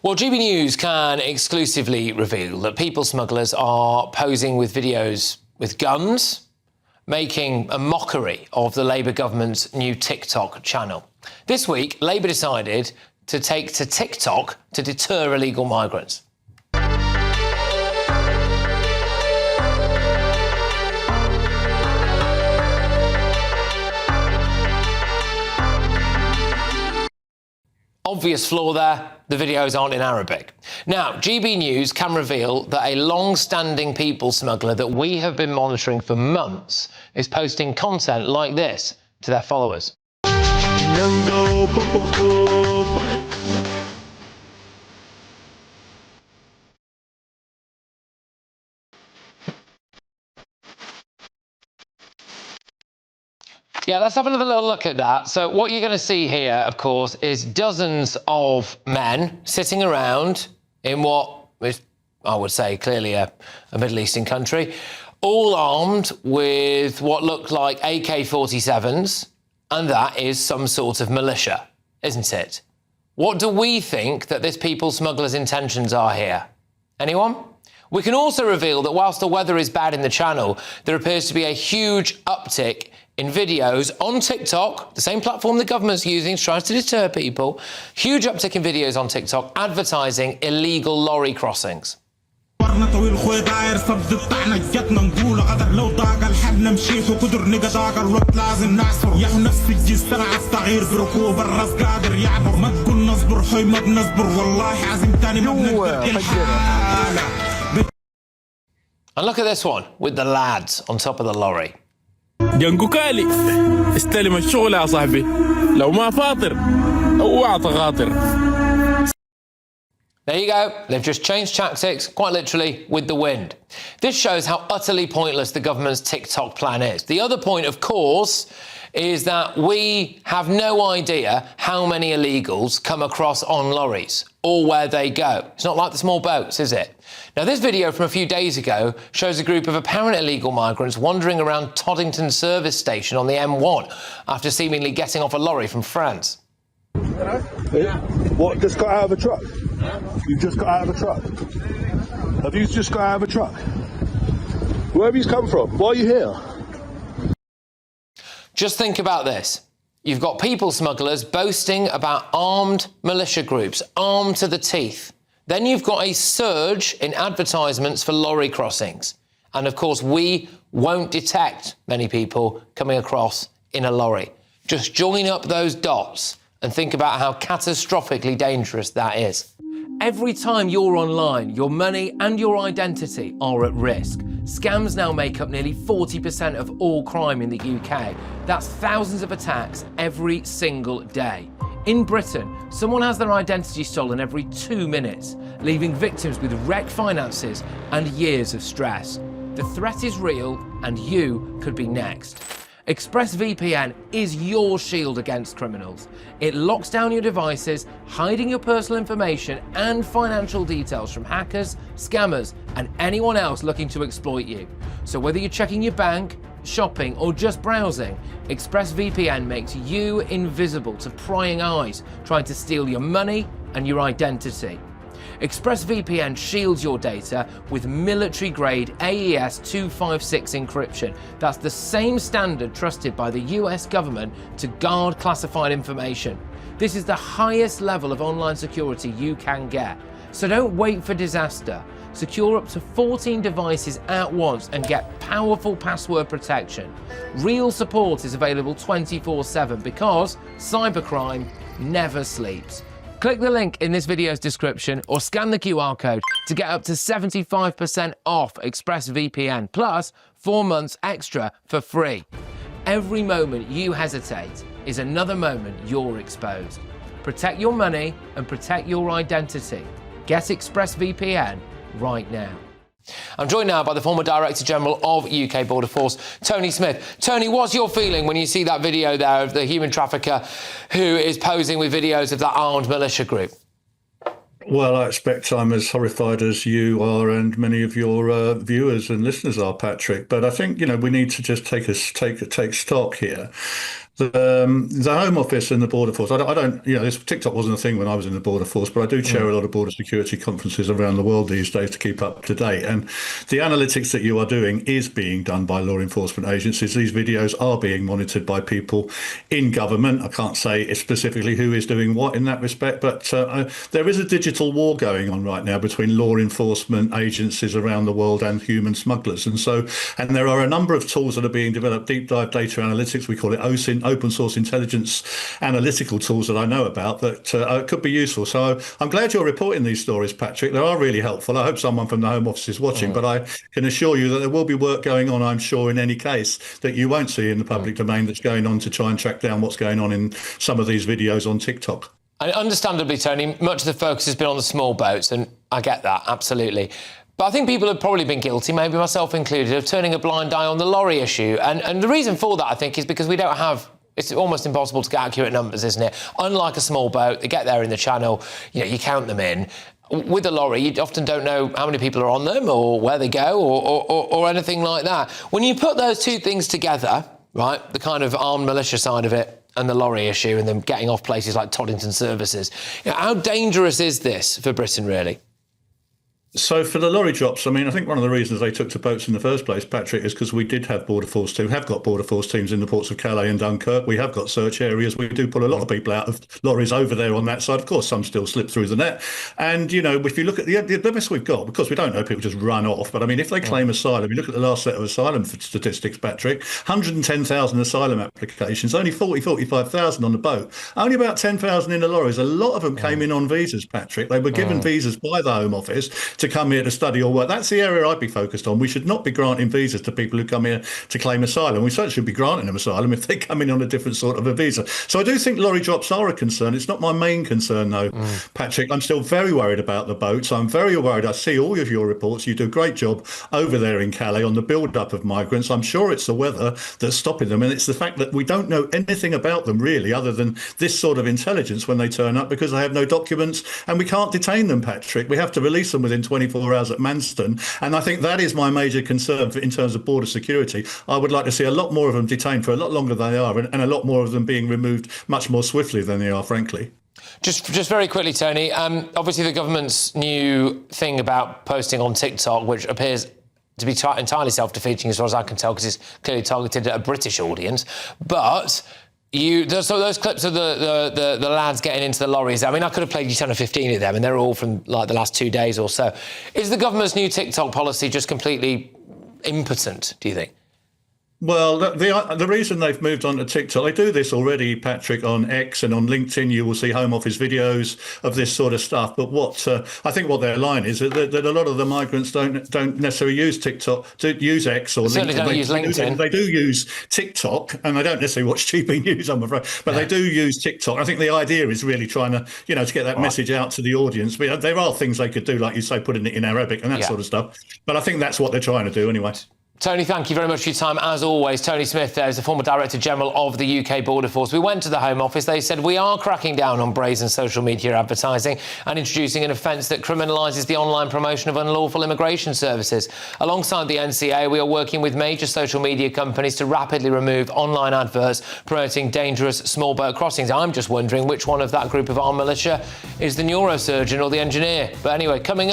Well, GBNews can exclusively reveal that people smugglers are posing with videos with guns, making a mockery of the Labour government's new TikTok channel. This week, Labour decided to take to TikTok to deter illegal migrants. Obvious flaw there, the videos aren't in Arabic. Now, GBNews can reveal that a long-standing people smuggler that we have been monitoring for months is posting content like this to their followers. Yeah, let's have another little look at that. So what you're going to see here, of course, is dozens of men sitting around in what is, I would say, clearly a Middle Eastern country, all armed with what look like AK-47s, and that is some sort of militia, isn't it? What do we think that this people smuggler's intentions are here? Anyone? We can also reveal that whilst the weather is bad in the channel, there appears to be a huge uptick in videos on TikTok, the same platform the government's using, tries to deter people. Huge uptick in videos on TikTok advertising illegal lorry crossings. And look at this one with the lads on top of the lorry. جنكوكالي استلم الشغل يا صاحبي لو ما فاطر اوعى تغاطر. There you go. They've just changed tactics, quite literally, with the wind. This shows how utterly pointless the government's TikTok plan is. The other point, of course, is that we have no idea how many illegals come across on lorries or where they go. It's not like the small boats, is it? Now, this video from a few days ago shows a group of apparent illegal migrants wandering around Toddington service station on the M1 after seemingly getting off a lorry from France. What, just got out of a truck? You just got out of a truck? Have you just got out of a truck? Where have you come from? Why are you here? Just think about this. You've got people smugglers boasting about armed militia groups, armed to the teeth. Then you've got a surge in advertisements for lorry crossings. And of course, we won't detect many people coming across in a lorry. Just join up those dots and think about how catastrophically dangerous that is. Every time you're online, your money and your identity are at risk. Scams now make up nearly 40% of all crime in the UK. That's thousands of attacks every single day. In Britain, someone has their identity stolen every 2 minutes, leaving victims with wrecked finances and years of stress. The threat is real, and you could be next. ExpressVPN is your shield against criminals. It locks down your devices, hiding your personal information and financial details from hackers, scammers, and anyone else looking to exploit you. So whether you're checking your bank, shopping, or just browsing, ExpressVPN makes you invisible to prying eyes trying to steal your money and your identity. ExpressVPN shields your data with military-grade AES 256 encryption. That's the same standard trusted by the US government to guard classified information. This is the highest level of online security you can get. So don't wait for disaster. Secure up to 14 devices at once and get powerful password protection. Real support is available 24/7 because cybercrime never sleeps. Click the link in this video's description or scan the QR code to get up to 75% off ExpressVPN plus 4 months extra for free. Every moment you hesitate is another moment you're exposed. Protect your money and protect your identity. Get ExpressVPN right now. I'm joined now by the former Director General of UK Border Force, Tony Smith. Tony, what's your feeling when you see that video there of the human trafficker who is posing with videos of that armed militia group? Well, I expect I'm as horrified as you are and many of your viewers and listeners are, Patrick. But I think, we need to just take stock here. The Home Office and the Border Force, I don't, this TikTok wasn't a thing when I was in the Border Force, but I do chair a lot of border security conferences around the world these days to keep up to date. And the analytics that you are doing is being done by law enforcement agencies. These videos are being monitored by people in government. I can't say specifically who is doing what in that respect, but there is a digital war going on right now between law enforcement agencies around the world and human smugglers. And there are a number of tools that are being developed, deep dive data analytics, we call it OSINT, open source intelligence analytical tools that I know about that could be useful. So I'm glad you're reporting these stories, Patrick. They are really helpful. I hope someone from the Home Office is watching, but I can assure you that there will be work going on, I'm sure, in any case that you won't see in the public domain that's going on to try and track down what's going on in some of these videos on TikTok. And understandably, Tony, much of the focus has been on the small boats, and I get that, absolutely. But I think people have probably been guilty, maybe myself included, of turning a blind eye on the lorry issue. And the reason for that, I think, is because we don't have... It's almost impossible to get accurate numbers, isn't it? Unlike a small boat, they get there in the channel, you count them in. With a lorry, you often don't know how many people are on them or where they go or anything like that. When you put those two things together, right, the kind of armed militia side of it and the lorry issue and them getting off places like Toddington Services, how dangerous is this for Britain, really? So for the lorry drops, I mean, I think one of the reasons they took to boats in the first place, Patrick, is because we did have Border Force teams, have got Border Force teams in the ports of Calais and Dunkirk. We have got search areas. We do pull a lot of people out of lorries over there on that side. Of course, some still slip through the net. And, if you look at the best we've got, because we don't know, people just run off. But I mean, if they claim asylum, you look at the last set of asylum statistics, Patrick, 110,000 asylum applications, only 45,000 on the boat, only about 10,000 in the lorries. A lot of them came in on visas, Patrick. They were given visas by the Home Office to come here to study or work. That's the area I'd be focused on. We should not be granting visas to people who come here to claim asylum. We certainly should be granting them asylum if they come in on a different sort of a visa. So I do think lorry drops are a concern. It's not my main concern, though, Patrick. I'm still very worried about the boats. I'm very worried. I see all of your reports. You do a great job over there in Calais on the build-up of migrants. I'm sure it's the weather that's stopping them, and it's the fact that we don't know anything about them, really, other than this sort of intelligence when they turn up, because they have no documents, and we can't detain them, Patrick. We have to release them within 24 hours at Manston, and I think that is my major concern in terms of border security. I would like to see a lot more of them detained for a lot longer than they are, and a lot more of them being removed much more swiftly than they are, frankly. Just very quickly, Tony, obviously the government's new thing about posting on TikTok, which appears to be entirely self-defeating as far as I can tell, because it's clearly targeted at a British audience, but... So those clips of the lads getting into the lorries, I mean, I could have played you 10 or 15 of them, and they're all from, like, the last 2 days or so. Is the government's new TikTok policy just completely impotent, do you think? Well, the reason they've moved on to TikTok, they do this already, Patrick, on X and on LinkedIn. You will see Home Office videos of this sort of stuff. But I think what their line is that a lot of the migrants don't necessarily use TikTok, to use X or certainly LinkedIn. Don't use LinkedIn. They do use TikTok, and they don't necessarily watch GBNews, I'm afraid. But they do use TikTok. I think the idea is really trying to, to get that message out to the audience. But there are things they could do, like you say, putting it in Arabic and that sort of stuff. But I think that's what they're trying to do anyway. Tony, thank you very much for your time, as always. Tony Smith there is the former Director General of the UK Border Force. We went to the Home Office. They said, we are cracking down on brazen social media advertising and introducing an offence that criminalises the online promotion of unlawful immigration services. Alongside the NCA, we are working with major social media companies to rapidly remove online adverts promoting dangerous small boat crossings. I'm just wondering which one of that group of armed militia is the neurosurgeon or the engineer. But anyway, coming up...